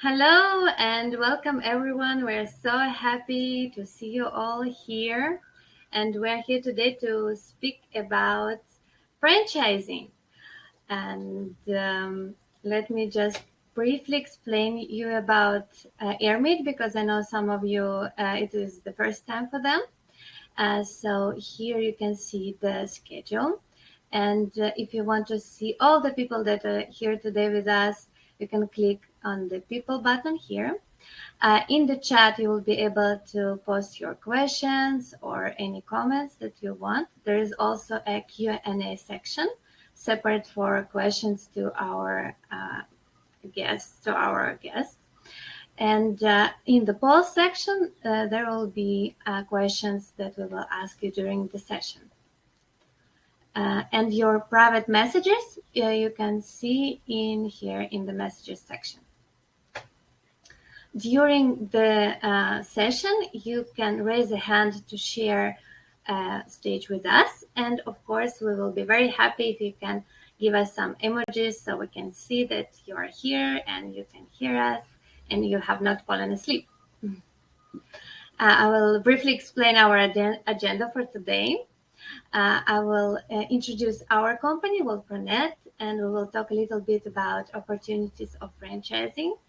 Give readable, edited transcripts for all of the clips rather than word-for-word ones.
Hello and welcome everyone. We're so happy to see you all here. And we're here today to speak about franchising. And let me just briefly explain you about Airmeet because I know some of you, it is the first time for them. So here you can see the schedule. And if you want to see all the people that are here today with us, you can click on the people button here. In the chat, you will be able to post your questions or any comments that you want. There is also a Q&A section separate for questions to our guests. And in the poll section, there will be questions that we will ask you during the session. And your private messages, you can see in here in the messages section. During the session, you can raise a hand to share stage with us. And of course, we will be very happy if you can give us some emojis so we can see that you are here and you can hear us and you have not fallen asleep. I will briefly explain our agenda for today. I will introduce our company, Worldpronet, and we will talk a little bit about opportunities of franchising.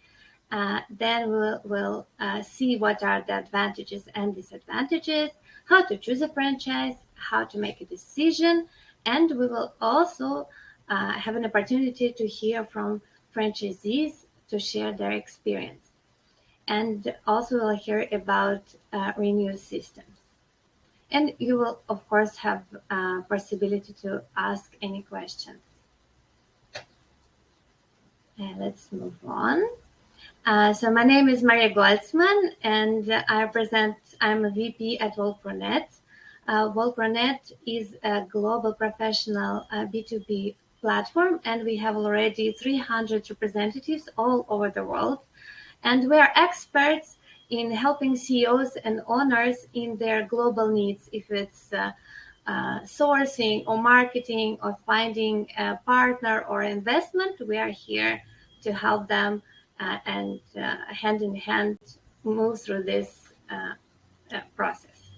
Then we'll see what are the advantages and disadvantages, how to choose a franchise, how to make a decision, and we will also have an opportunity to hear from franchisees to share their experience. And also we'll hear about Renue systems. And you will, of course, have possibility to ask any questions. And let's move on. So my name is Maria Grosseman, and I'm a VP at Worldpronet. Worldpronet is a global professional B2B platform, and we have already 300 representatives all over the world. And we are experts in helping CEOs and owners in their global needs, if it's sourcing or marketing or finding a partner or investment. We are here to help them and hand in hand move through this process.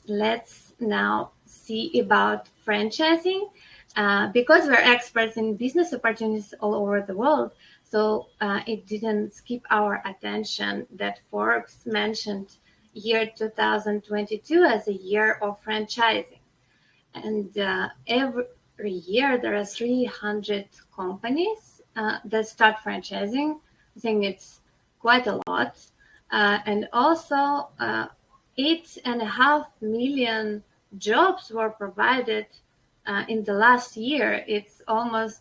Let's now see about franchising. Because we're experts in business opportunities all over the world, so it didn't skip our attention that Forbes mentioned year 2022 as a year of franchising. And every year there are 300 companies that start franchising. I think it's quite a lot. And also 8.5 million jobs were provided in the last year. It's almost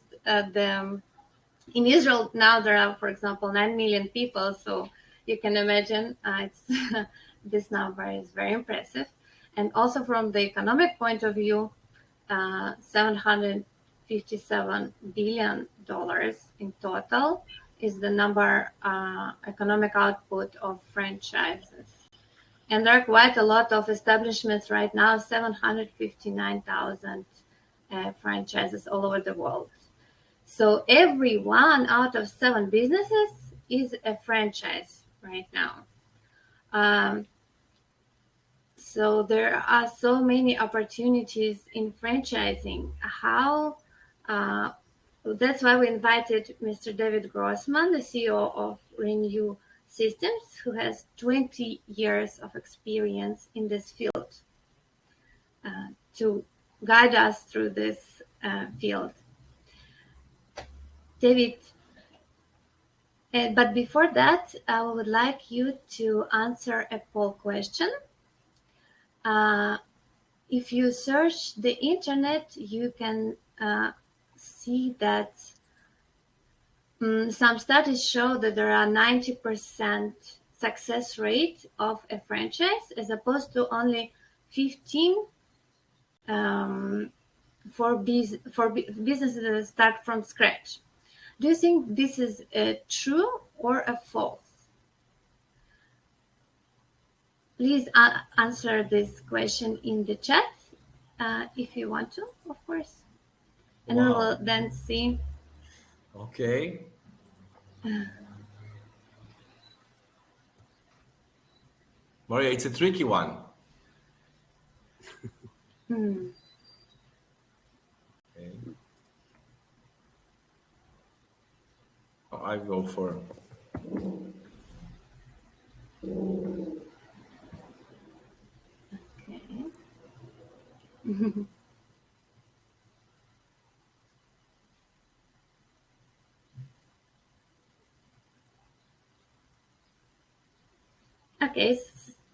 in Israel now there are, for example, 9 million people. So you can imagine this number is very impressive. And also from the economic point of view, $757 billion in total is the number economic output of franchises. And there are quite a lot of establishments right now, 759,000 franchises all over the world. So every 1 out of 7 businesses is a franchise right now. So there are so many opportunities in franchising. That's why we invited Mr. David Grosseman, the CEO of Renue Systems, who has 20 years of experience in this field, to guide us through this field. David, but before that, I would like you to answer a poll question. If you search the internet, you can see that some studies show that there are 90% success rate of a franchise, as opposed to only 15 for businesses that start from scratch. Do you think this is true or a false? Please answer this question in the chat if you want to, of course. And we will then see. Okay. Maria, it's a tricky one. Hmm. Okay. I go for Okay. Okay,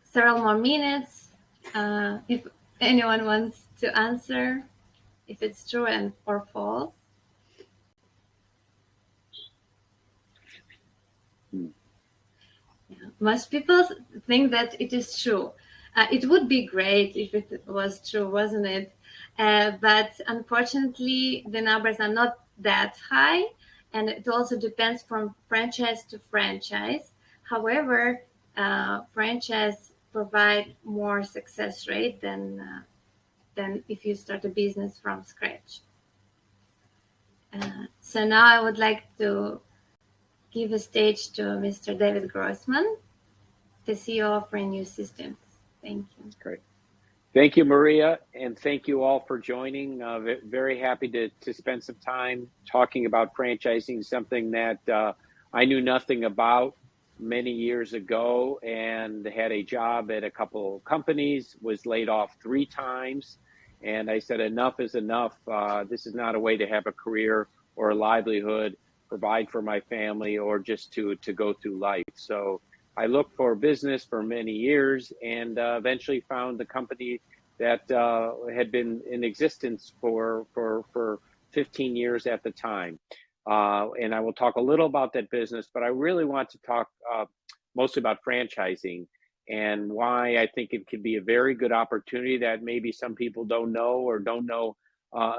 several more minutes. If anyone wants to answer, if it's true and or false. Yeah. Most people think that it is true. It would be great if it was true, wasn't it? But unfortunately, the numbers are not that high, and it also depends from franchise to franchise. However, franchise provide more success rate than if you start a business from scratch. So now I would like to give a stage to Mr. David Grossman, the CEO of Renue Systems. Thank you. Great. Thank you, Maria, and thank you all for joining. Very happy to spend some time talking about franchising, something that I knew nothing about many years ago, and had a job at a couple of companies, was laid off 3 times, and I said enough is enough. This is not a way to have a career or a livelihood, provide for my family, or just to go through life. So I looked for business for many years, and eventually found the company that had been in existence for 15 years at the time. And I will talk a little about that business, but I really want to talk mostly about franchising and why I think it could be a very good opportunity that maybe some people don't know or don't know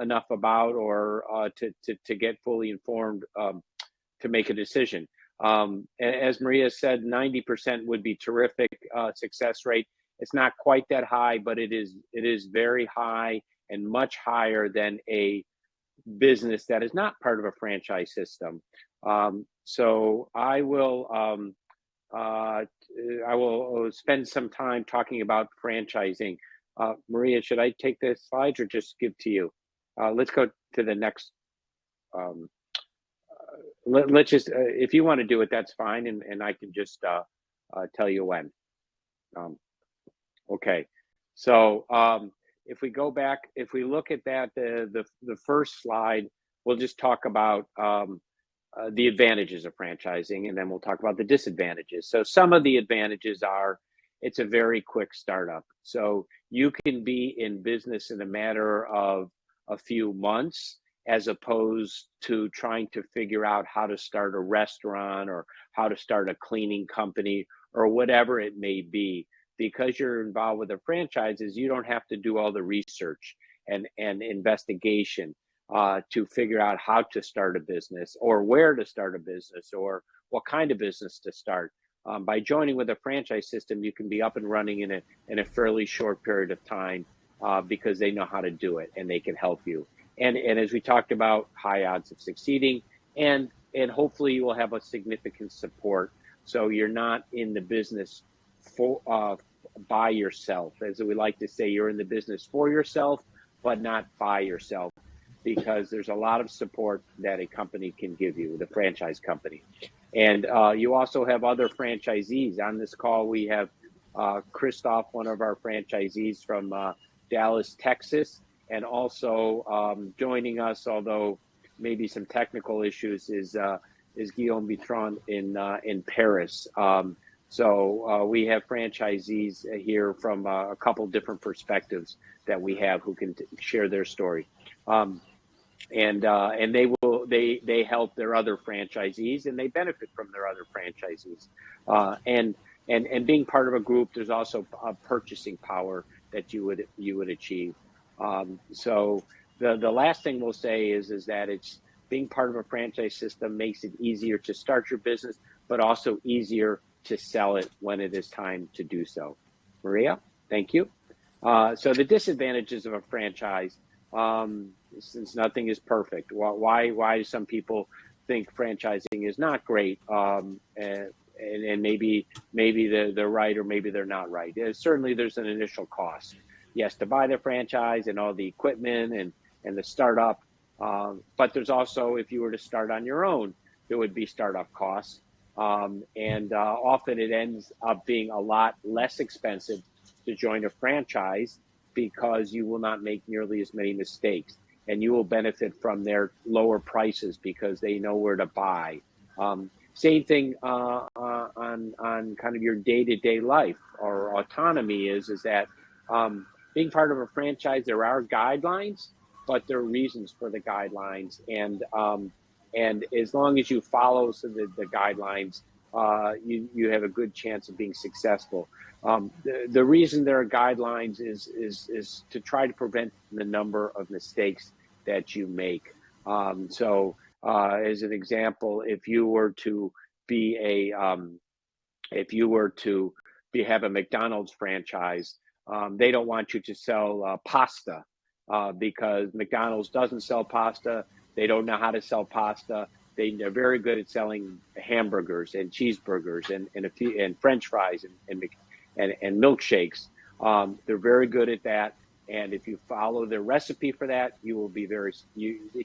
enough about, or to get fully informed to make a decision. As Maria said, 90% would be terrific success rate. It's not quite that high, but it is very high, and much higher than a business that is not part of a franchise system. So I will spend some time talking about franchising. Maria, should I take the slides or just give to you? Let's go to the next. Let's just, if you want to do it, that's fine, and I can just tell you when. Okay, so if we go back, if we look at that, the first slide, we'll just talk about the advantages of franchising, and then we'll talk about the disadvantages. So some of the advantages are, it's a very quick startup. So you can be in business in a matter of a few months, as opposed to trying to figure out how to start a restaurant or how to start a cleaning company or whatever it may be. Because you're involved with the franchises, you don't have to do all the research and investigation to figure out how to start a business, or where to start a business, or what kind of business to start. By joining with a franchise system, you can be up and running in a fairly short period of time, because they know how to do it and they can help you. And as we talked about, high odds of succeeding, and hopefully you will have a significant support. So you're not in the business for by yourself. As we like to say, you're in the business for yourself, but not by yourself, because there's a lot of support that a company can give you, the franchise company. And you also have other franchisees. On this call, we have Christoph, one of our franchisees from Dallas, Texas, and also joining us, although maybe some technical issues, is Guillaume Bitron in Paris. So we have franchisees here from a couple different perspectives that we have, who can share their story, and they help their other franchisees, and they benefit from their other franchisees, and being part of a group, there's also a purchasing power that you would achieve. So the last thing we'll say is that it's being part of a franchise system makes it easier to start your business, but also easier to sell it when it is time to do so. Maria, thank you. So the disadvantages of a franchise, since nothing is perfect, why do some people think franchising is not great, and maybe they're right or maybe they're not right. Certainly, there's an initial cost, yes, to buy the franchise and all the equipment and the startup. But there's also, if you were to start on your own, there would be startup costs, and often it ends up being a lot less expensive to join a franchise because you will not make nearly as many mistakes, and you will benefit from their lower prices because they know where to buy. Same thing on kind of your day-to-day life or autonomy is that being part of a franchise, there are guidelines, but there are reasons for the guidelines, and as long as you follow the guidelines, you have a good chance of being successful. The reason there are guidelines is to try to prevent the number of mistakes that you make. So as an example, if you were to have a McDonald's franchise, they don't want you to sell pasta because McDonald's doesn't sell pasta. They don't know how to sell pasta. They're very good at selling hamburgers and cheeseburgers and French fries and milkshakes. They're very good at that. And if you follow the recipe for that, you will be the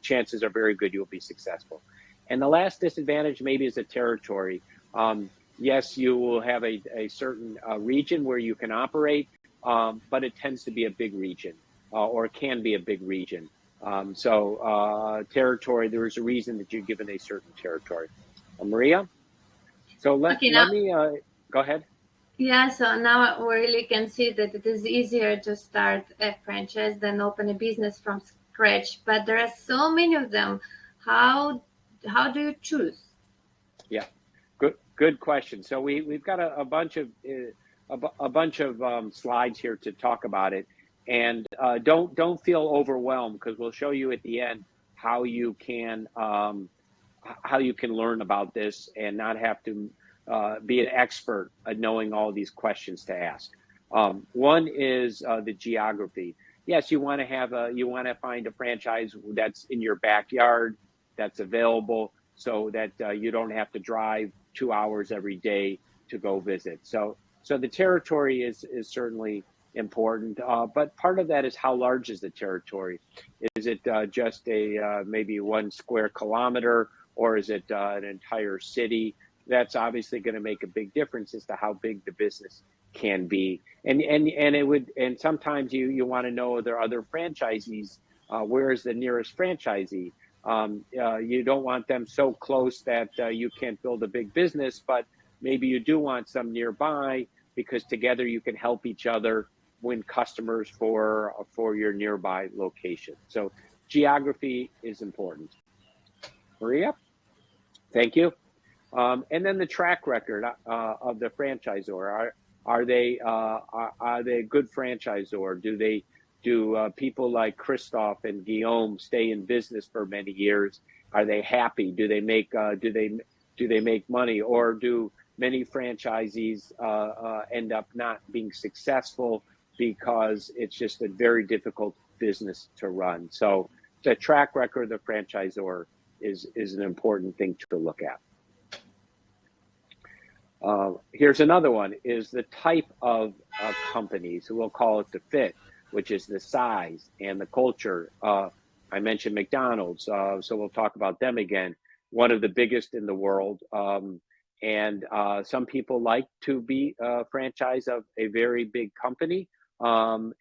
chances are very good you will be successful. And the last disadvantage maybe is the territory. Yes, you will have a certain region where you can operate, but it tends to be a big region, or it can be a big region. So territory, there is a reason that you're given a certain territory. Maria? So let me go ahead. Yeah, so now we really can see that it is easier to start a franchise than open a business from scratch, but there are so many of them. How do you choose? Yeah, good question. So we've got a bunch of slides here to talk about it, and don't feel overwhelmed because we'll show you at the end how you can learn about this and not have to be an expert at knowing all these questions to ask. One is the geography. Yes, you want to find a franchise that's in your backyard, that's available, so that you don't have to drive 2 hours every day to go visit. So the territory is certainly important, but part of that is how large is the territory? Is it just maybe 1 square kilometer, or is it an entire city? That's obviously going to make a big difference as to how big the business can be. And sometimes you want to know, are there other franchisees? Where is the nearest franchisee? You don't want them so close that you can't build a big business, but maybe you do want some nearby because together you can help each other win customers for your nearby location. So geography is important. Maria, thank you. And then the track record of the franchisor. Are they a good franchisor? Do people like Christophe and Guillaume stay in business for many years? Are they happy? Do they make money, or do many franchisees end up not being successful because it's just a very difficult business to run? So the track record of the franchisor is an important thing to look at. Here's another one, is the type of company. So we'll call it the fit, which is the size and the culture. I mentioned McDonald's, so we'll talk about them again. One of the biggest in the world. And some people like to be a franchise of a very big company.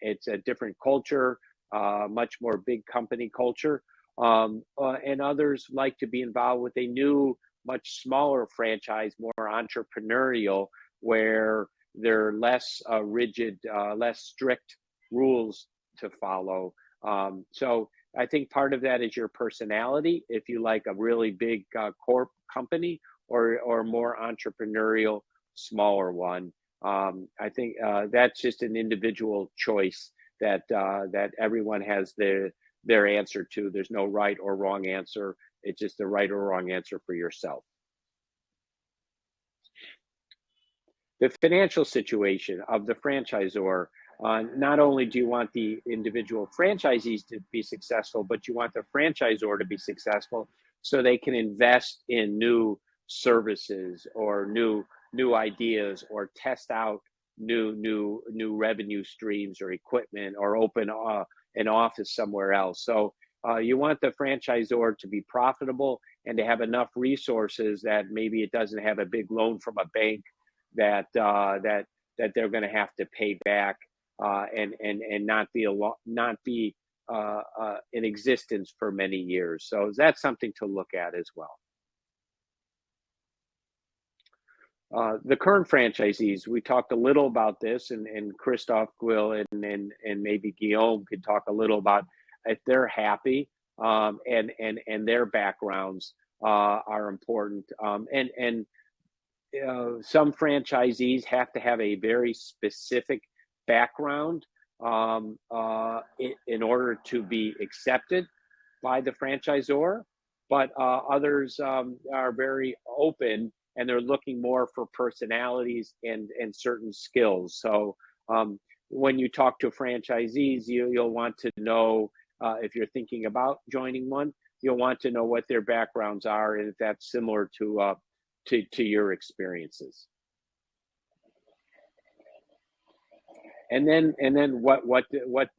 It's a different culture, much more big company culture. And others like to be involved with a new, much smaller franchise, more entrepreneurial, where there are less rigid, less strict rules to follow. So I think part of that is your personality. If you like a really big corp company or more entrepreneurial, smaller one. I think that's just an individual choice that everyone has their answer to. There's no right or wrong answer. It's just the right or wrong answer for yourself. The financial situation of the franchisor. Not only do you want the individual franchisees to be successful, but you want the franchisor to be successful. so they can invest in new services or new ideas, or test out new revenue streams or equipment, or open an office somewhere else. So you want the franchisor to be profitable and to have enough resources that maybe it doesn't have a big loan from a bank that they're going to have to pay back, and not be in existence for many years. So that's something to look at as well. The current franchisees, we talked a little about this, and Christoph will, and maybe Guillaume could talk a little about if they're happy, and their backgrounds are important. And some franchisees have to have a very specific background in order to be accepted by the franchisor, but others are very open, and they're looking more for personalities and certain skills. So when you talk to franchisees, you'll want to know, if you're thinking about joining one, you'll want to know what their backgrounds are, and if that's similar to your experiences. And then what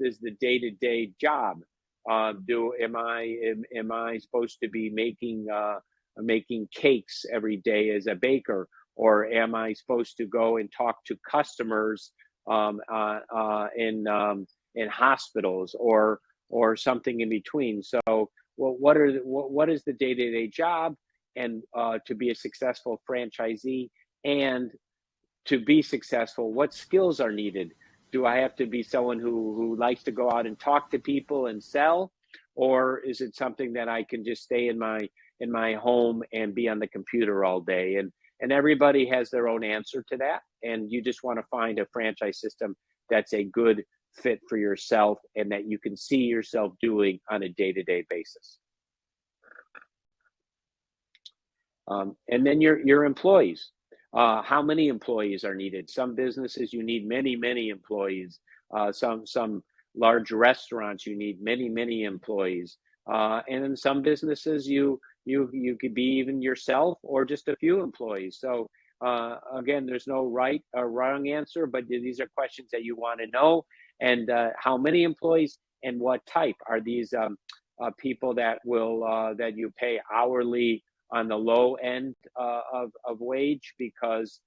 is the day-to-day job? Am I supposed to be making cakes every day as a baker, or am I supposed to go and talk to customers in hospitals, or something in between? So, well, what is the day-to-day job, and to be a successful franchisee, and to be successful, what skills are needed? Do I have to be someone who likes to go out and talk to people and sell, or is it something that I can just stay in my home and be on the computer all day? And everybody has their own answer to that, and you just want to find a franchise system that's a good fit for yourself and that you can see yourself doing on a day-to-day basis. And then your employees. How many employees are needed? Some businesses you need many employees. Some large restaurants you need many employees. And in some businesses you could be even yourself or just a few employees. So again, there's no right or wrong answer, but these are questions that you want to know. And how many employees and what type are these people that will that you pay hourly on the low end of wage, because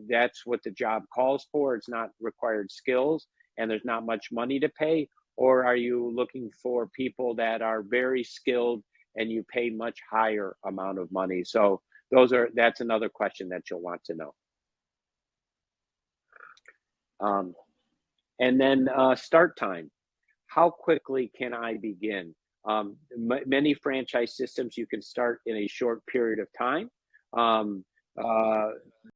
that's what the job calls for. It's not required skills, and there's not much money to pay. Or are you looking for people that are very skilled and you pay much higher amount of money? So that's another question that you'll want to know. And then start time. How quickly can I begin? Many franchise systems you can start in a short period of time,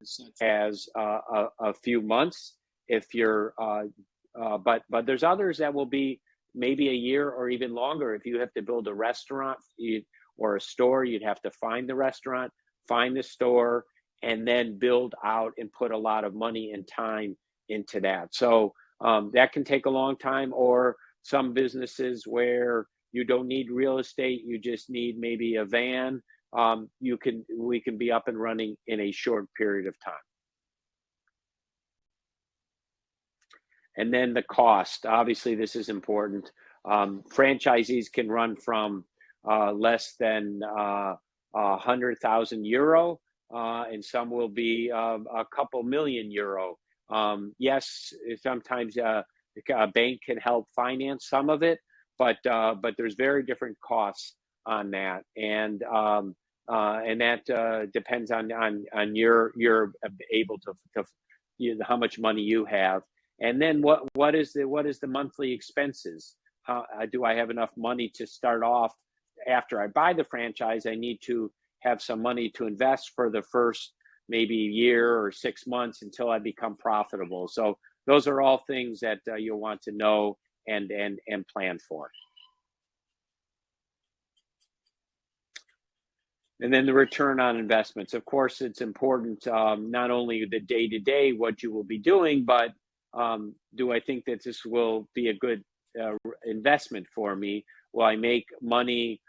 such as a few months. If you're, but there's others that will be maybe a year or even longer. If you have to build a restaurant or a store, you'd have to find the restaurant, find the store, and then build out and put a lot of money and time into that. So that can take a long time. Or some businesses where you don't need real estate, you just need maybe a van. We can be up and running in a short period of time. And then the cost. Obviously, this is important. Franchisees can run from less than 100,000 euro, and some will be a couple million euro. Yes, sometimes a bank can help finance some of it, but there's very different costs on that, and that depends on your able to how much money you have. And then what is the monthly expenses? Do I have enough money to start off? After I buy the franchise, I need to have some money to invest for the first maybe year or 6 months until I become profitable. So those are all things that you'll want to know and plan for. And then the return on investments. Of course, it's important, not only the day-to-day, what you will be doing, but do I think that this will be a good investment for me? Will I make money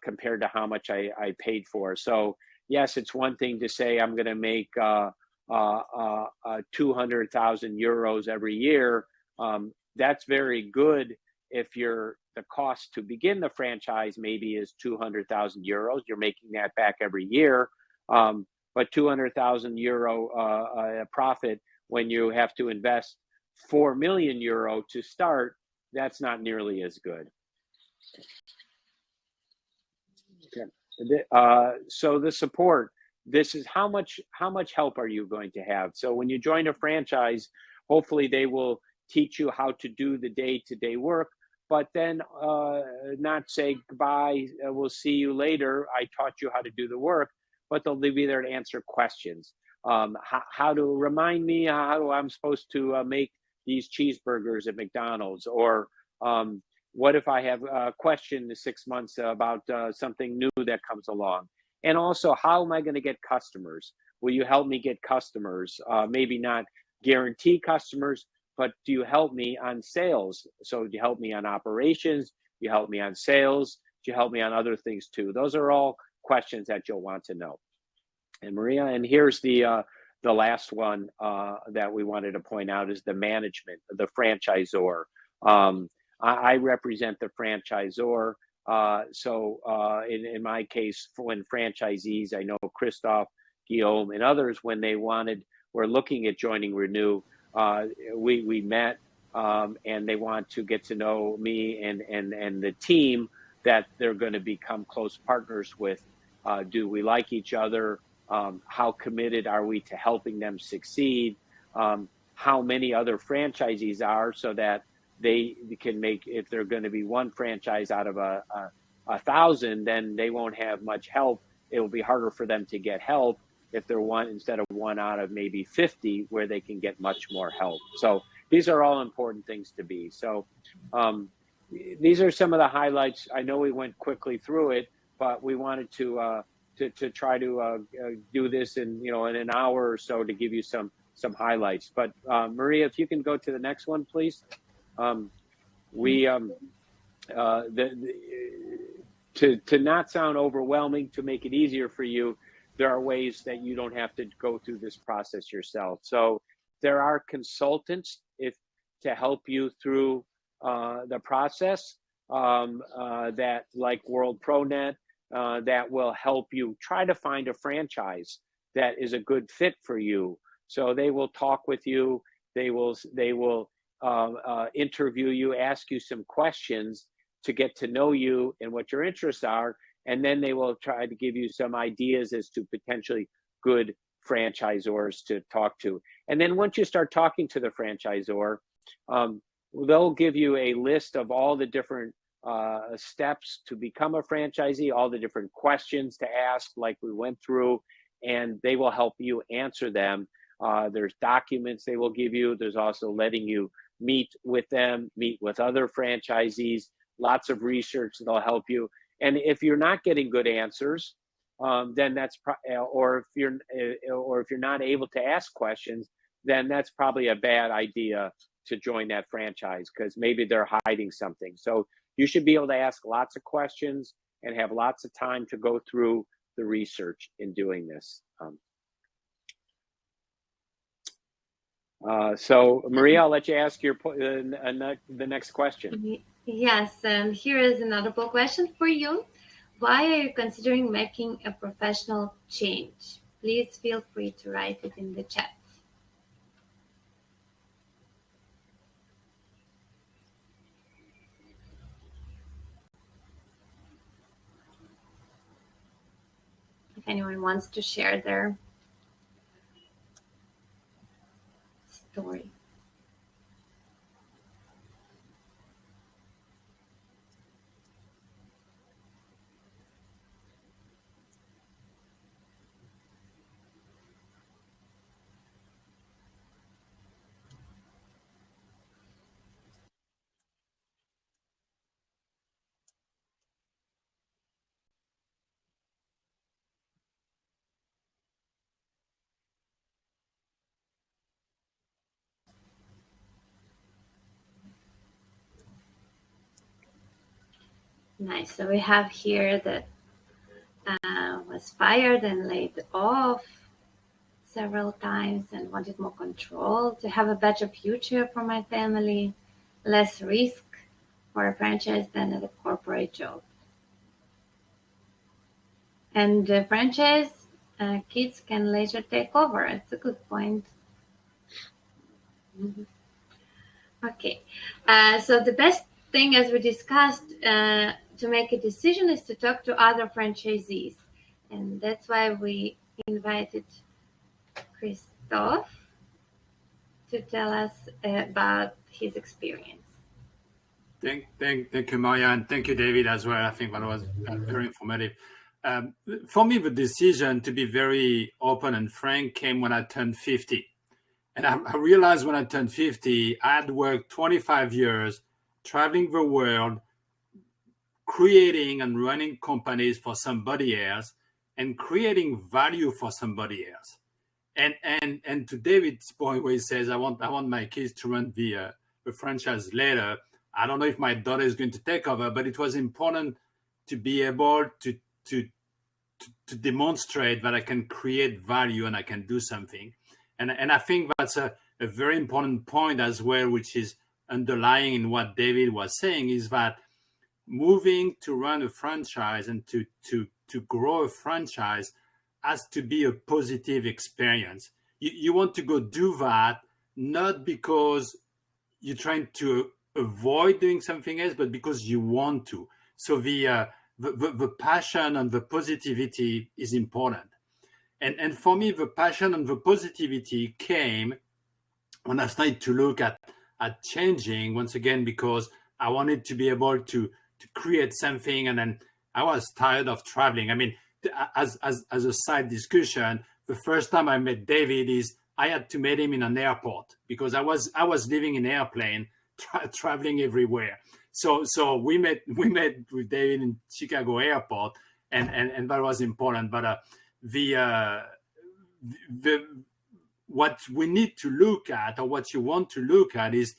compared to how much I paid for. So yes, it's one thing to say I'm going to make 200,000 euros every year. That's very good if the cost to begin the franchise maybe is 200,000 euros. You're making that back every year. But 200,000 euro profit when you have to invest 4 million euro to start, that's not nearly as good. Okay. So the support, this is how much help are you going to have? So when you join a franchise, hopefully they will teach you how to do the day-to-day work, but then not say goodbye, we'll see you later, I taught you how to do the work, but they'll be there to answer questions. How to remind me how I'm supposed to make these cheeseburgers at McDonald's, or what if I have a question in 6 months about something new that comes along? And also, how am I going to get customers? Will you help me get customers? Maybe not guarantee customers, but do you help me on sales? So do you help me on operations? Do you help me on sales? Do you help me on other things too? Those are all questions that you'll want to know. And Maria, and here's the last one that we wanted to point out is the management, the franchisor. I represent the franchisor. So in my case, when franchisees, I know Christophe, Guillaume, and others, when they were looking at joining Renue, we met, and they want to get to know me and the team that they're going to become close partners with. Do we like each other? How committed are we to helping them succeed? How many other franchisees are, so that they can make, if they're going to be one franchise out of a 1,000, then they won't have much help. It will be harder for them to get help if they're one instead of one out of maybe 50, where they can get much more help. So these are all important things to be. So these are some of the highlights. I know we went quickly through it, but we wanted to try to do this in an hour or so to give you some highlights. But Maria, if you can go to the next one, please. To not sound overwhelming, to make it easier for you, there are ways that you don't have to go through this process yourself. So there are consultants to help you through the process, that, like Worldpronet, that will help you try to find a franchise that is a good fit for you. So they will talk with you. They will interview you, ask you some questions to get to know you and what your interests are, and then they will try to give you some ideas as to potentially good franchisors to talk to. And then once you start talking to the franchisor, they'll give you a list of all the different steps to become a franchisee, all the different questions to ask, like we went through, and they will help you answer them. There's documents they will give you. There's also letting you meet with them, meet with other franchisees, lots of research that'll help you. And if you're not getting good answers, then that's or if you're not able to ask questions, then that's probably a bad idea to join that franchise, because maybe they're hiding something. So you should be able to ask lots of questions and have lots of time to go through the research in doing this. So Maria, I'll let you ask the next question. Yes, and here is another poll question for you. Why are you considering making a professional change? Please feel free to write it in the chat. If anyone wants to share their story. Nice. So we have here that was fired and laid off several times and wanted more control to have a better future for my family, less risk for a franchise than at a corporate job. And the franchise kids can later take over. It's a good point. Mm-hmm. Okay, so the best thing, as we discussed, to make a decision is to talk to other franchisees. And that's why we invited Christoph to tell us about his experience. Thank you, Maria, and thank you, David, as well. I think that was very informative. For me, the decision to be very open and frank came when I turned 50. And I realized when I turned 50, I had worked 25 years traveling the world, creating and running companies for somebody else and creating value for somebody else. And to David's point where he says, I want my kids to run the franchise later. I don't know if my daughter is going to take over, but it was important to be able to demonstrate that I can create value and I can do something. And I think that's a very important point as well, which is underlying in what David was saying, is that moving to run a franchise and to grow a franchise has to be a positive experience. You want to go do that, not because you're trying to avoid doing something else, but because you want to. So the passion and the positivity is important. And for me, the passion and the positivity came when I started to look at changing, once again, because I wanted to be able to create something. And then I was tired of traveling. I mean, as a side discussion, the first time I met David is I had to meet him in an airport because I was living in an airplane, traveling everywhere. So we met with David in Chicago airport, and that was important. But what we need to look at, or what you want to look at, is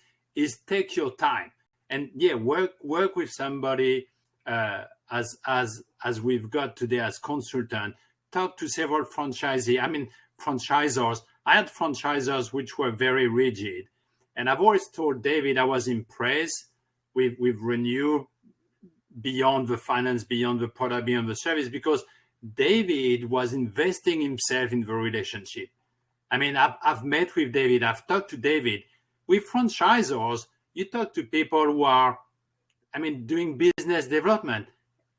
take your time and work with somebody as we've got today as consultant. Talk to several franchisors. I had franchisors which were very rigid, and I've always told David I was impressed with Renue beyond the finance, beyond the product, beyond the service, because David was investing himself in the relationship. I mean, I've met with David, I've talked to David. With franchisors, you talk to people who are, doing business development,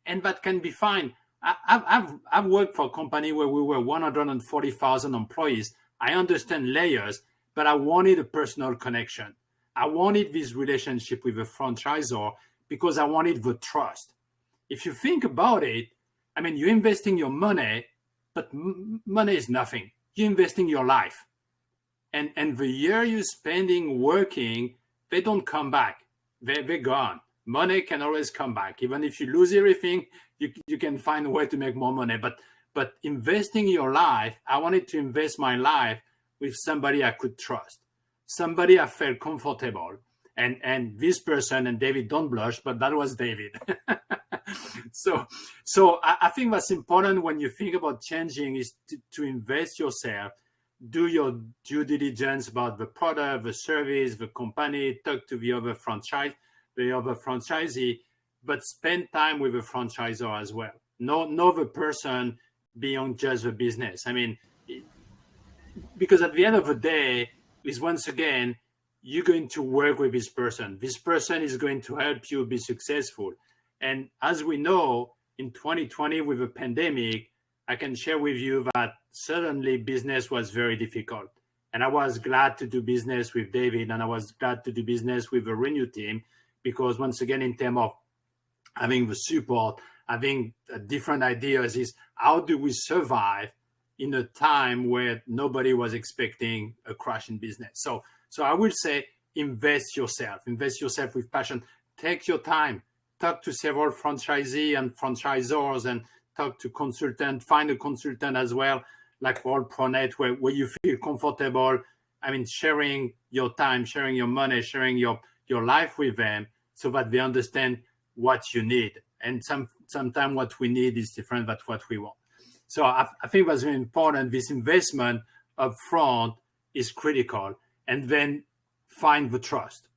and that can be fine. I've worked for a company where we were 140,000 employees. I understand layers, but I wanted a personal connection. I wanted this relationship with a franchisor because I wanted the trust. If you think about it, you're investing your money, but money is nothing. You're investing your life. And the year you're spending working, they don't come back. They're gone. Money can always come back. Even if you lose everything, you can find a way to make more money. But investing your life, I wanted to invest my life with somebody I could trust, somebody I felt comfortable. And this person, and David, don't blush, but that was David. So I think that's important when you think about changing, is to invest yourself, do your due diligence about the product, the service, the company, talk to the other franchisee, but spend time with the franchisor as well. Know the person beyond just the business. Because at the end of the day, is once again, you're going to work with this person. This person is going to help you be successful. And as we know, in 2020 with the pandemic, I can share with you that suddenly business was very difficult. And I was glad to do business with David, and I was glad to do business with the Renue team, because once again, in terms of having the support, having different ideas, is how do we survive in a time where nobody was expecting a crash in business. So I will say, invest yourself with passion. Take your time. Talk to several franchisee and franchisors, and talk to consultant. Find a consultant as well, like Worldpronet, where you feel comfortable. Sharing your time, sharing your money, sharing your life with them, so that they understand what you need. and sometimes what we need is different than what we want. So I think that's very important. This investment up front is critical, and then find the trust.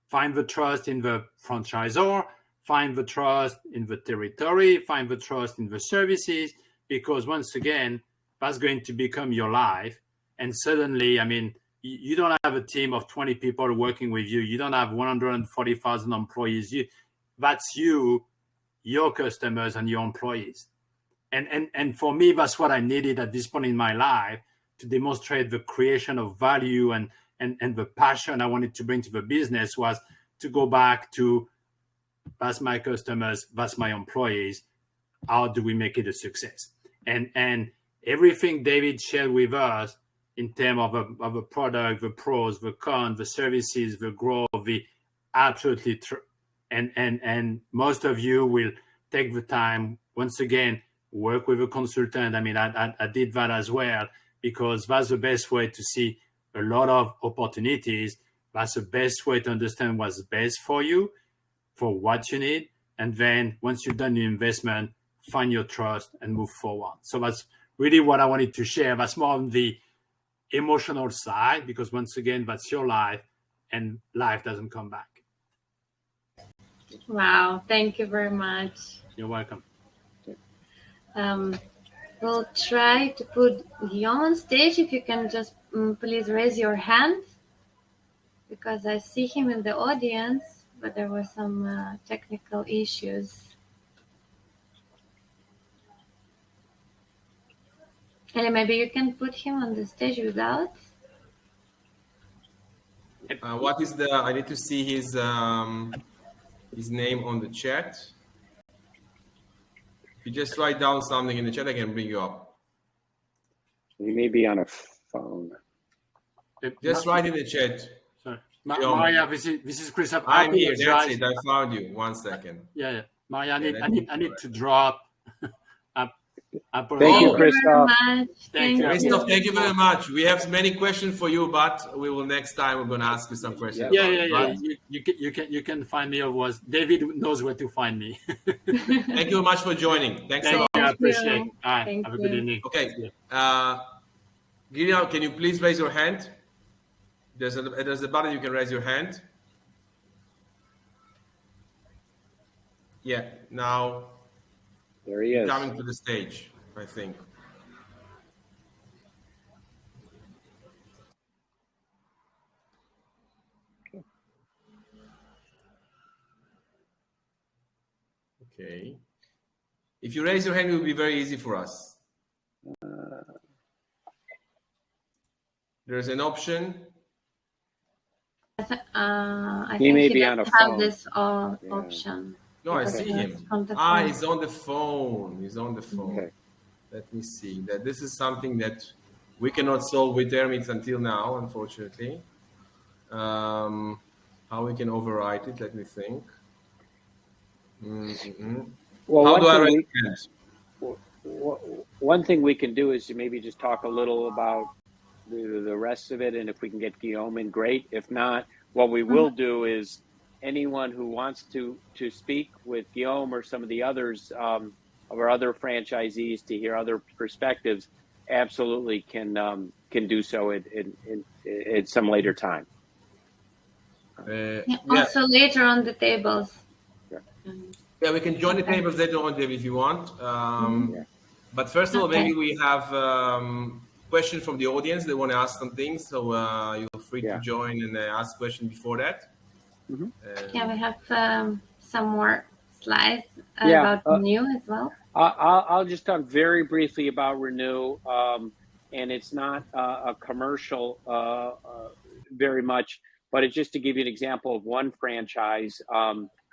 Find the trust in the franchisor, find the trust in the territory, find the trust in the services, because once again, that's going to become your life. And suddenly, I mean, you don't have a team of 20 people working with you. You don't have 140,000 employees. That's you, your customers, and your employees. And for me, that's what I needed at this point in my life to demonstrate the creation of value and the passion I wanted to bring to the business was to go back to, that's my customers, that's my employees. How do we make it a success? And everything David shared with us in terms of a product, the pros, the cons, the services, the growth, the absolutely true. And most of you will take the time, once again, work with a consultant. I mean, I did that as well, because that's the best way to see a lot of opportunities. That's the best way to understand what's best for you, for what you need. And then once you've done your investment, find your trust and move forward. So that's really what I wanted to share. That's more on the emotional side, because once again, that's your life and life doesn't come back. Wow, thank you very much. You're welcome. We'll try to put Guillaume on stage. If you can just please raise your hand, because I see him in the audience, but there were some technical issues. Ellie, maybe you can put him on the stage without. What is the? I need to see his name on the chat. If you just write down something in the chat, I can bring you up. He may be on a phone. Just write in the chat. Sorry, Maria, this is Chris. I'm here. That's it. I found you. 1 second. Yeah. Maria, I need to drop. Thank you, Christoph. Thank you. Christoph, thank you very much. We have many questions for you, but we will next time. We're going to ask you some questions. Yeah. You can find me. Otherwise, David knows where to find me. Thank you very much for joining. Thanks a lot. I appreciate it. All right. Have a good evening. Okay. Gideon, can you please raise your hand? There's a button you can raise your hand. Yeah. Now. There he is. Coming to the stage, I think. Okay. If you raise your hand, it will be very easy for us. There's an option. I He think may he be on a doesn't have phone. this option. No, I see him. He's on the phone. He's on the phone. Okay. Let me see. That this is something that we cannot solve with Termits until now, unfortunately. How we can overwrite it? Let me think. Well, How do I raise hands? one thing we can do is maybe just talk a little about the rest of it, and if we can get Guillaume in, great. If not, what we will do is anyone who wants to speak with Guillaume or some of the others of our other franchisees to hear other perspectives, absolutely can do so at some later time. Also later on the tables. Yeah, we can join the tables later on, David, if you want. But first of all, maybe we have questions from the audience. They want to ask some things, so you're free to join and ask questions before that. We have some more slides about Renue as well. I'll just talk very briefly about Renue, and it's not a commercial very much, but it's just to give you an example of one franchise.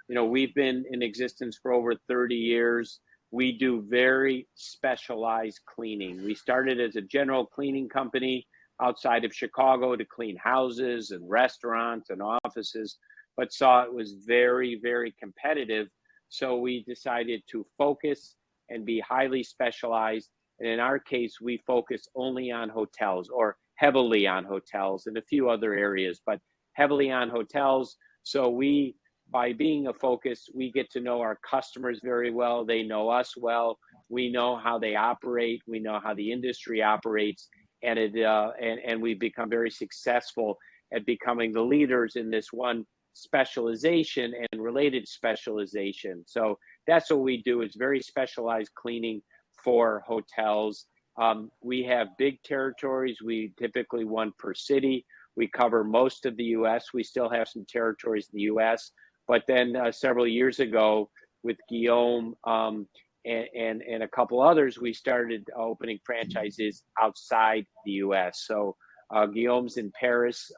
We've been in existence for over 30 years. We do very specialized cleaning. We started as a general cleaning company outside of Chicago to clean houses and restaurants and offices, but saw it was very, very competitive. So we decided to focus and be highly specialized. And in our case, we focus only on hotels, or heavily on hotels, and a few other areas, but heavily on hotels. So we by being a focus, we get to know our customers very well. They know us well. We know how they operate. We know how the industry operates, and we've become very successful at becoming the leaders in this one specialization and related specialization. So that's what we do. It's very specialized cleaning for hotels. We have big territories. We typically one per city. We cover most of the U.S. We still have some territories in the U.S. But then several years ago, with Guillaume and a couple others, we started opening franchises outside the U.S. So Guillaume's in Paris.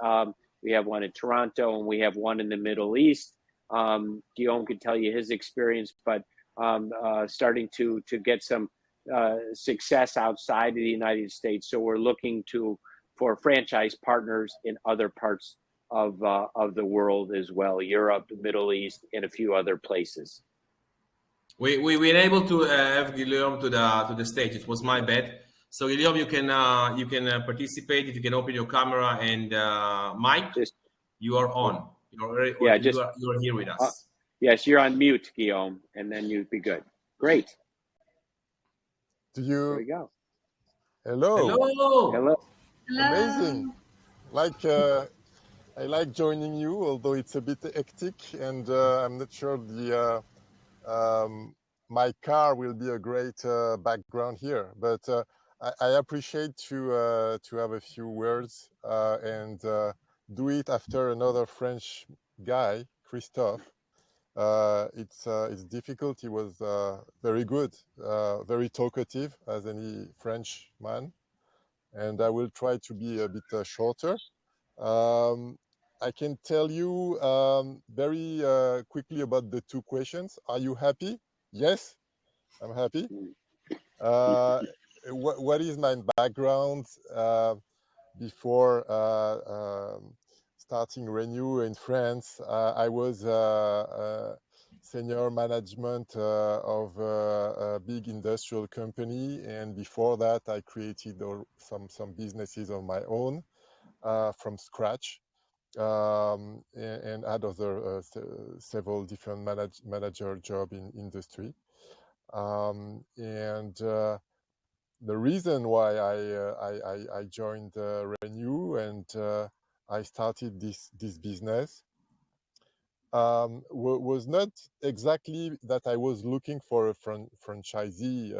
We have one in Toronto, and we have one in the Middle East. Guillaume could tell you his experience, but starting to get some success outside of the United States. So we're looking for franchise partners in other parts of the world as well, Europe, Middle East, and a few other places. We were able to have Guillaume to the stage. It was my bad. So Guillaume, you can participate if you can open your camera and mic. You are on. You are here with us. Yes, you're on mute, Guillaume, and then you'd be good. Great. There we go. Hello. Amazing. I like joining you, although it's a bit hectic, and I'm not sure my car will be a great background here. But I appreciate to have a few words and do it after another French guy, Christophe. It's difficult. He was very good, very talkative as any French man, and I will try to be a bit shorter. I can tell you very quickly about the two questions. Are you happy? Yes, I'm happy. What is my background before starting Renue in France? I was senior management of a big industrial company, and before that I created some businesses of my own from scratch, and had other several different manager job in industry. The reason why I joined Renue and I started this business was not exactly that I was looking for a franchisee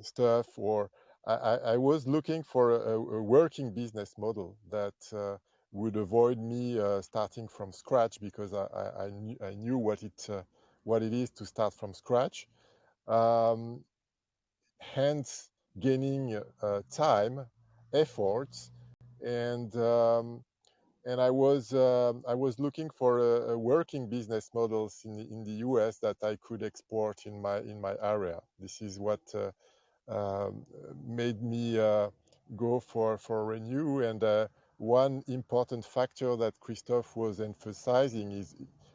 stuff, or I was looking for a working business model that would avoid me starting from scratch, because I knew what it is to start from scratch. Hence gaining time, efforts, and I was looking for a working business models in the US that I could export in my area. This is what made me go for Renue. And one important factor that Christophe was emphasizing is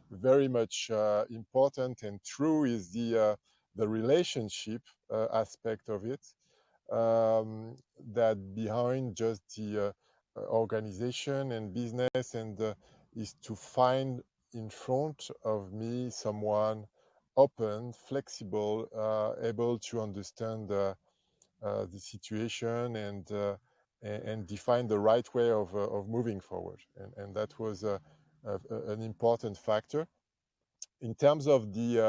very much important and true, is the relationship aspect of it, that behind just the organization and business, and is to find in front of me someone open, flexible, able to understand the situation and define the right way of moving forward. And that was an important factor. In terms of the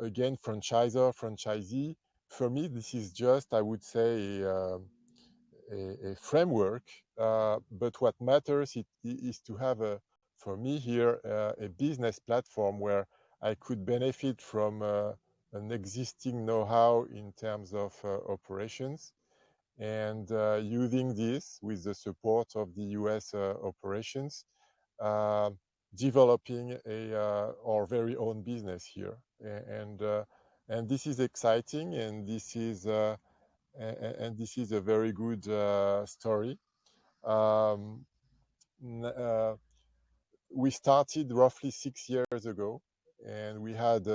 again, franchisor, franchisee, for me, this is just, I would say, a framework. But what matters is to have for me here, a business platform where I could benefit from an existing know-how in terms of operations, and using this with the support of the US operations, developing our very own business here. And this is exciting, and this is a very good story. We started roughly 6 years ago, and we had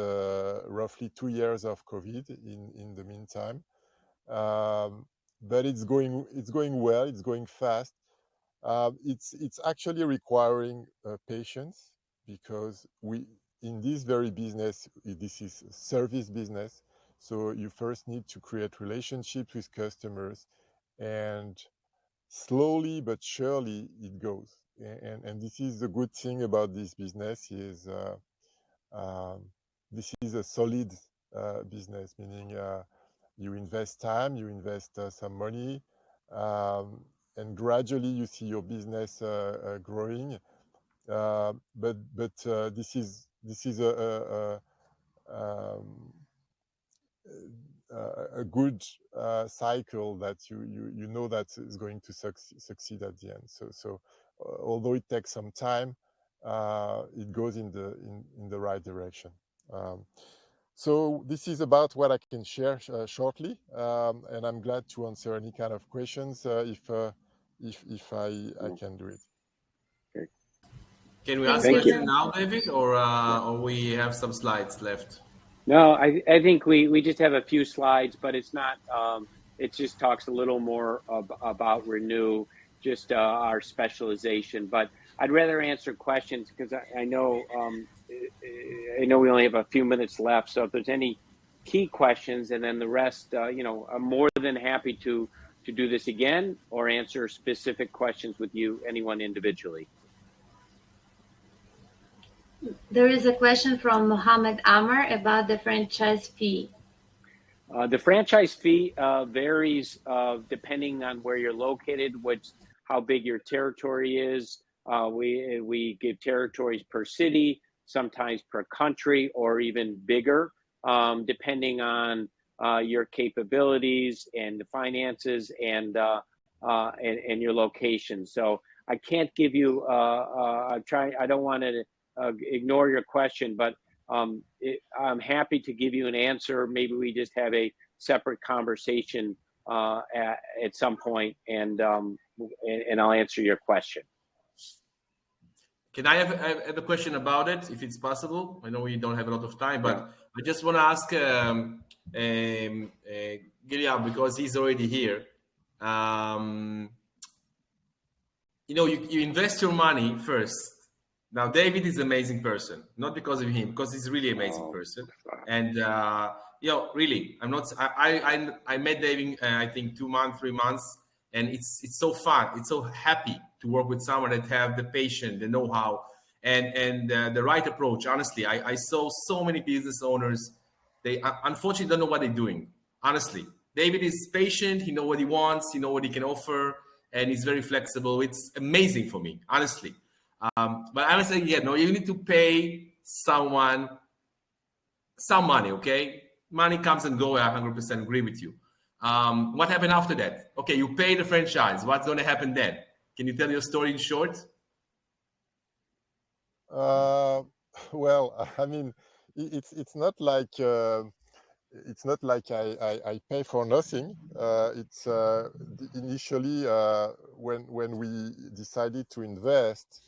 roughly 2 years of COVID in the meantime. But it's going well, it's going fast. It's actually requiring patience, because in this very business, this is service business. So you first need to create relationships with customers, and slowly but surely it goes. And this is the good thing about this business is this is a solid business, meaning you invest time, you invest some money, and gradually you see your business growing. But this is a good cycle that you know that is going to succeed at the end. So although it takes some time, it goes in the right direction. So this is about what I can share shortly, and I'm glad to answer any kind of questions if I can do it. Okay. Can we ask questions now, David, or we have some slides left? No, I think we just have a few slides, but it's not. It just talks a little more about Renue, just our specialization. But I'd rather answer questions because I know we only have a few minutes left. So if there's any key questions, and then the rest, I'm more than happy to do this again or answer specific questions with you, anyone individually. There is a question from Mohammed Amr about the franchise fee. The franchise fee varies depending on where you're located, how big your territory is. We give territories per city, sometimes per country, or even bigger, depending on your capabilities and the finances and your location. So I can't give you. I don't want to ignore your question, but I'm happy to give you an answer. Maybe we just have a separate conversation at some point, and I'll answer your question. Can I have a question about it, if it's possible? I know we don't have a lot of time, but I just want to ask Gilliam, because he's already here. You invest your money first. Now, David is an amazing person, not because of him, because he's really amazing person. And, really, I met David, I think 2 months, 3 months, and it's so fun. It's so happy to work with someone that have the patience, the know-how, and the right approach. Honestly, I saw so many business owners. They unfortunately don't know what they're doing. Honestly, David is patient. He knows what he wants. He knows what he can offer, and he's very flexible. It's amazing for me, honestly. But I'm saying, you need to pay someone some money, okay? Money comes and goes. I 100% agree with you. What happened after that? Okay, you pay the franchise. What's going to happen then? Can you tell your story in short? Well, I mean, it's not like I pay for nothing. It's initially when we decided to invest,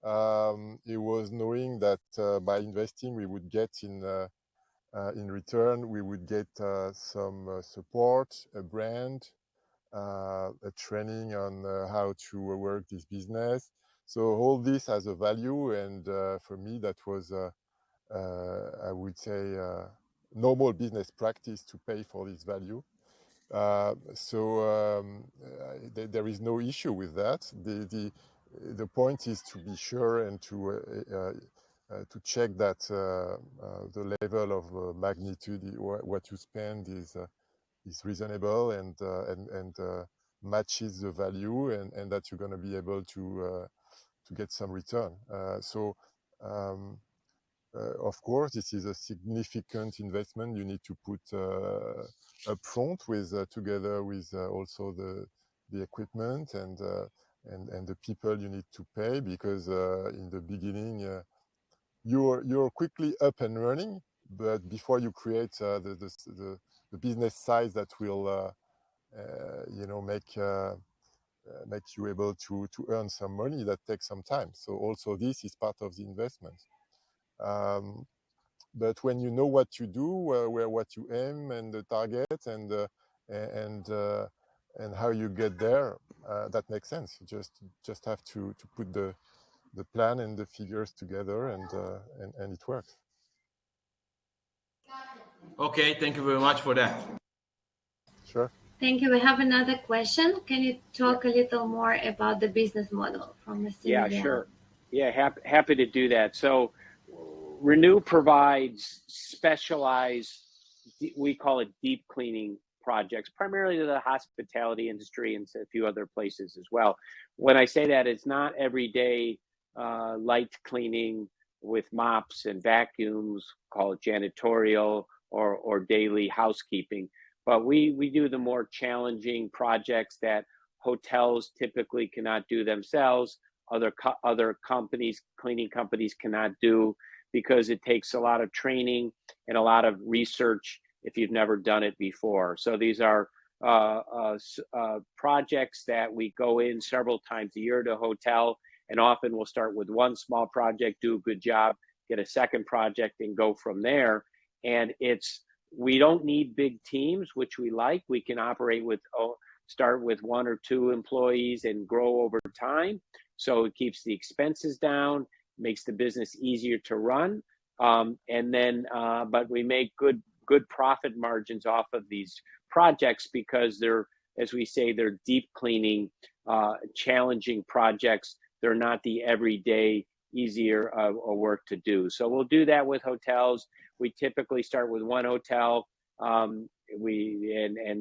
it was knowing that by investing we would get in return we would get some support, a brand, a training on how to work this business. So all this has a value, and for me that was I would say normal business practice to pay for this value. So there is no issue with that. The point is to be sure and to check that the level of magnitude, what you spend is reasonable and matches the value, and that you're going to be able to get some return. Of course, this is a significant investment you need to put up front together with also the equipment and the people you need to pay, because in the beginning you're quickly up and running, but before you create the business size that will make you able to earn some money, that takes some time. So also this is part of the investment. But when you know what you do, what you aim and the target, and and how you get there, that makes sense. You just have to put the plan and the figures together, and it works. Okay, thank you very much for that. Sure. Thank you. We have another question. Can you talk a little more about the business model from Mr. Yeah, Miguel? sure. Yeah, happy to do that. So Renue provides specialized, we call it deep cleaning projects, primarily to the hospitality industry and a few other places as well. When I say that, it's not everyday light cleaning with mops and vacuums, call it janitorial or daily housekeeping. But we do the more challenging projects that hotels typically cannot do themselves, other companies, cleaning companies cannot do, because it takes a lot of training and a lot of research if you've never done it before. So these are projects that we go in several times a year to a hotel, and often we'll start with one small project, do a good job, get a second project, and go from there. And we don't need big teams, which we like. We can operate with, start with 1 or 2 employees and grow over time. So it keeps the expenses down, makes the business easier to run. But we make good profit margins off of these projects, because they're, as we say, they're deep cleaning, challenging projects. They're not the everyday easier work to do. So we'll do that with hotels. We typically start with one hotel, and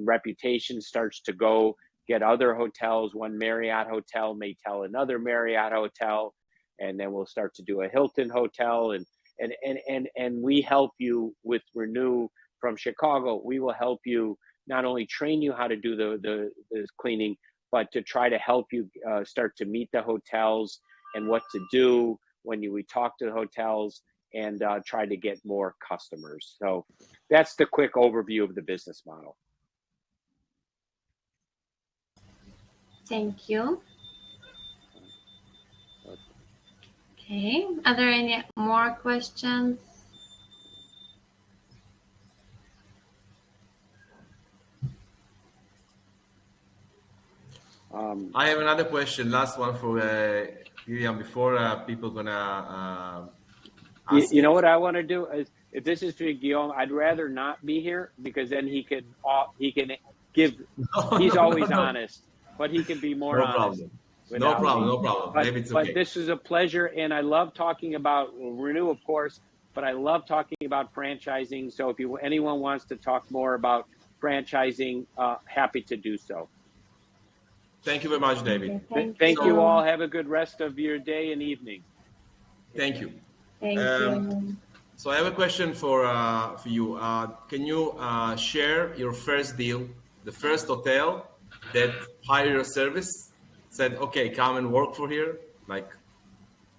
reputation starts to go get other hotels. One Marriott hotel may tell another Marriott hotel, and then we'll start to do a Hilton hotel, and we help you with Renue from Chicago. We will help you, not only train you how to do the cleaning, but to try to help you start to meet the hotels and what to do when we talk to the hotels, and try to get more customers. So that's the quick overview of the business model. Thank you. Okay, are there any more questions? I have another question, last one for William, before people gonna ask. You know what I want to do is, if this is to Guillaume, I'd rather not be here, because then he can give. He's always honest, but he can be more honest. No problem. Maybe it's okay. But this is a pleasure, and I love talking about Renue, of course, but I love talking about franchising. So if anyone wants to talk more about franchising, happy to do so. Thank you very much, David. Thank you all. Have a good rest of your day and evening. Thank you. Thank you. So I have a question for you. Can you share your first deal, the first hotel that hired your service, said, okay, come and work for here? Like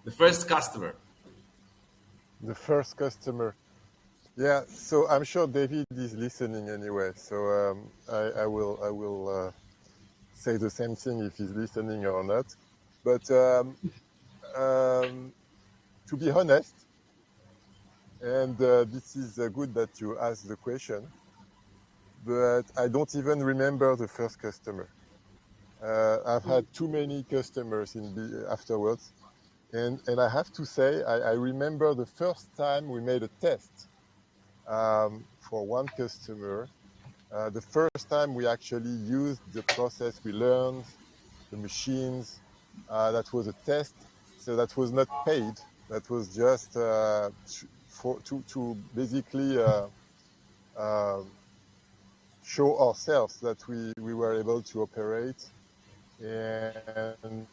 the first customer. The first customer. Yeah, so I'm sure David is listening anyway. So I will say the same thing if he's listening or not. But to be honest, and this is good that you asked the question, but I don't even remember the first customer. I've had too many customers afterwards. And I have to say, I remember the first time we made a test for one customer. The first time we actually used the process, we learned the machines. That was a test, so that was not paid. That was just to basically show ourselves that we were able to operate. And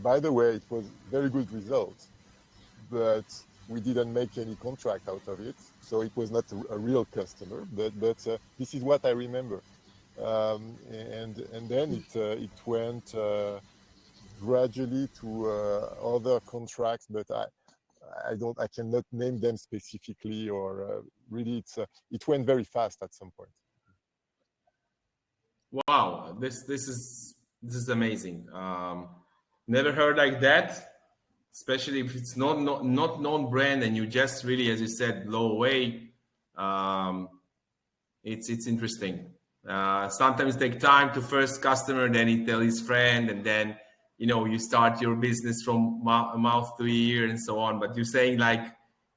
by the way, it was very good results, but we didn't make any contract out of it. So it was not a real customer, but this is what I remember. And then it went gradually to other contracts, but I cannot name them specifically, or really it went very fast at some point. Wow, this is amazing. Never heard like that, especially if it's not known brand and you just really, as you said, blow away. It's interesting. Sometimes take time to first customer, then he tell his friend, and then you start your business from mouth to ear and so on. But you're saying like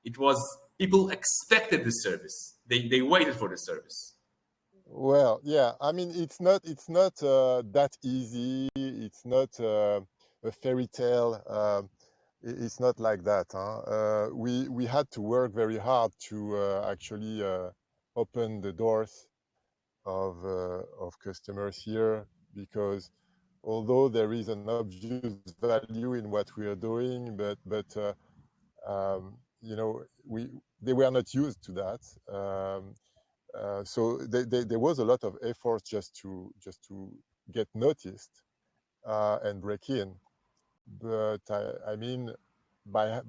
it was people expected the service, they waited for the service. Well, yeah, I mean it's not that easy. It's not a fairy tale. It's not like that. Huh? We had to work very hard to actually open the doors of customers here, because although there is an obvious value in what we are doing, but they were not used to that. So there was a lot of effort just to get noticed and break in. But I mean, by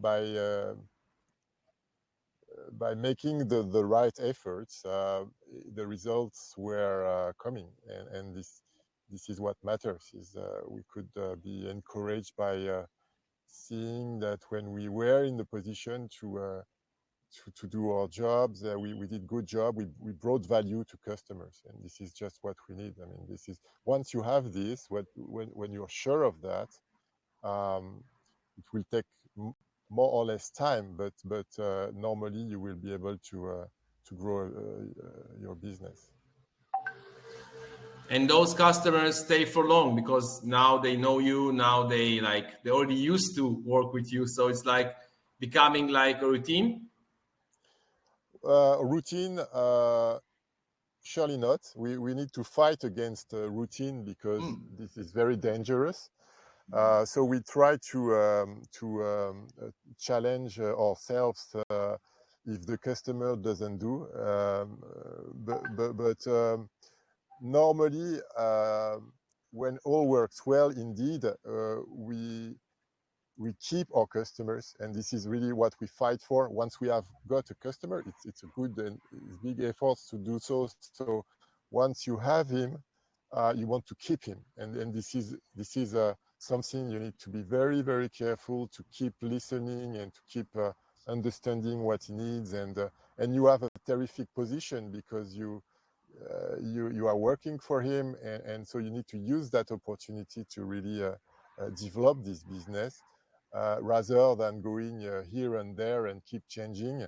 making the right efforts, the results were coming, and this is what matters. Is we could be encouraged by seeing that when we were in the position to do our jobs, we did good job. We brought value to customers, and this is just what we need. I mean, this is, once you have this, when you're sure of that, it will take more or less time, but normally you will be able to grow your business. And those customers stay for long because now they know you. Now they already used to work with you, so it's like becoming like a routine. Routine, surely not. We need to fight against routine, because this is very dangerous. So we try to challenge ourselves if the customer doesn't do. But normally, when all works well, indeed, we keep our customers, and this is really what we fight for. Once we have got a customer, it's a good and it's big efforts to do so. So once you have him, you want to keep him, and this is something you need to be very, very careful to keep listening and to keep understanding what he needs, and you have a terrific position because you are working for him, and so you need to use that opportunity to really develop this business. Rather than going here and there and keep changing,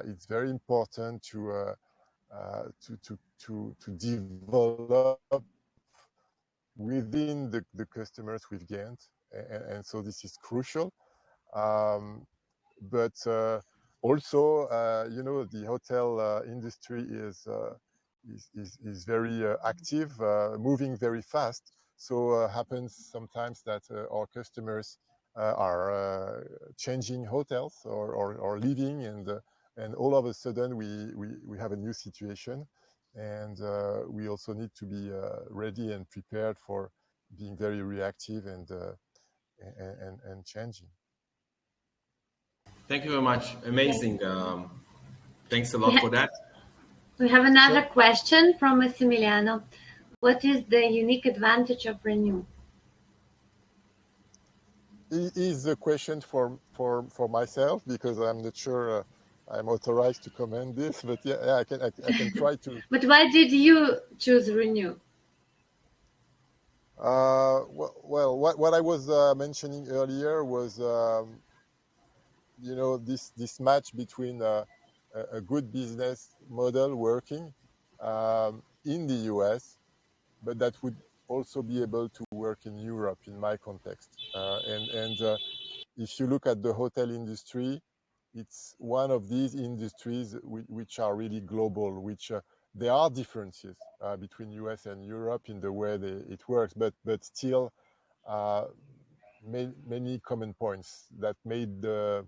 it's very important to develop within the customers we've gained, and so this is crucial. But also, the hotel industry is very active, moving very fast. So happens sometimes that our customers are changing hotels or leaving, and all of a sudden we have a new situation, and we also need to be ready and prepared for being very reactive and changing. Thank you very much. Amazing. Thanks a lot for that. We have another question from Massimiliano. What is the unique advantage of Renue? It is a question for myself, because I'm not sure I'm authorized to comment this, but yeah, I can try to. But why did you choose Renue? Well, what I was mentioning earlier was, this match between a good business model working in the US, but that would also be able to work in Europe in my context. And if you look at the hotel industry, it's one of these industries which are really global, which there are differences between US and Europe in the way it works, but still many common points that made the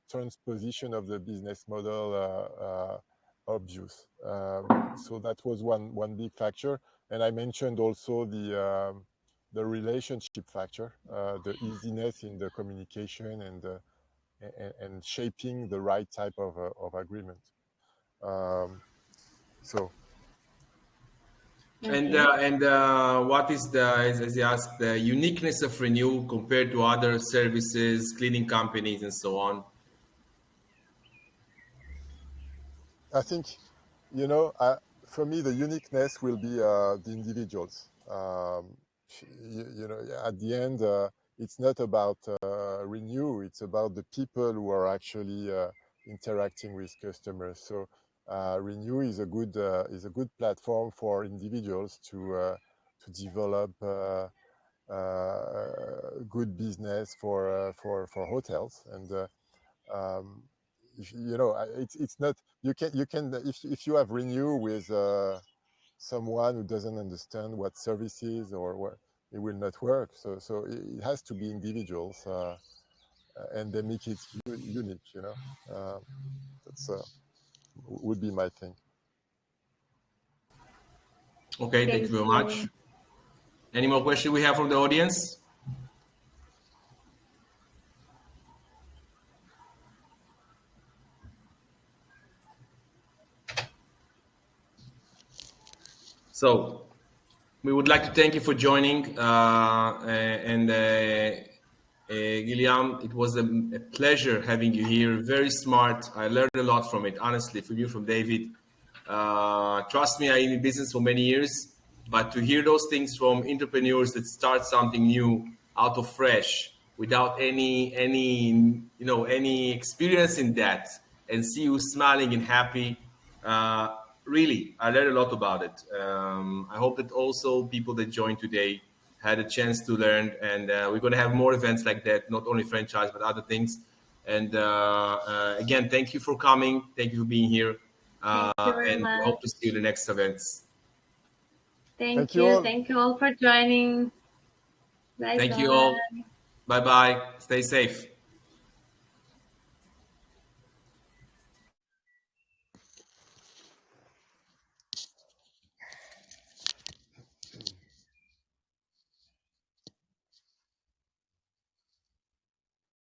transposition of the business model obvious. So that was one big factor, and I mentioned also the relationship factor, the easiness in the communication and shaping the right type of agreement. So. And what is as he asked, the uniqueness of Renue compared to other services, cleaning companies, and so on? I think, for me, the uniqueness will be the individuals. At the end, it's not about Renue. It's about the people who are actually interacting with customers. So Renue is a good platform for individuals to develop good business for hotels. And it's not, you can if you have Renue with someone who doesn't understand what services or what, it will not work. So it has to be individuals, and they make it unique. That's would be my thing. Okay, thank you very much. Any more questions we have from the audience? So we would like to thank you for joining, Guillaume, it was a pleasure having you here. Very smart. I learned a lot from it, honestly, from you, from David. Trust me, I'm in business for many years, but to hear those things from entrepreneurs that start something new out of fresh, without any experience in that, and see you smiling and happy, really, I learned a lot about it. I hope that also people that joined today had a chance to learn, and we're going to have more events like that, not only franchise, but other things. And again, thank you for coming. Thank you for being here. And we hope to see you in the next events. Thank you. Thank you all for joining. Thank you all. Bye-bye. Stay safe.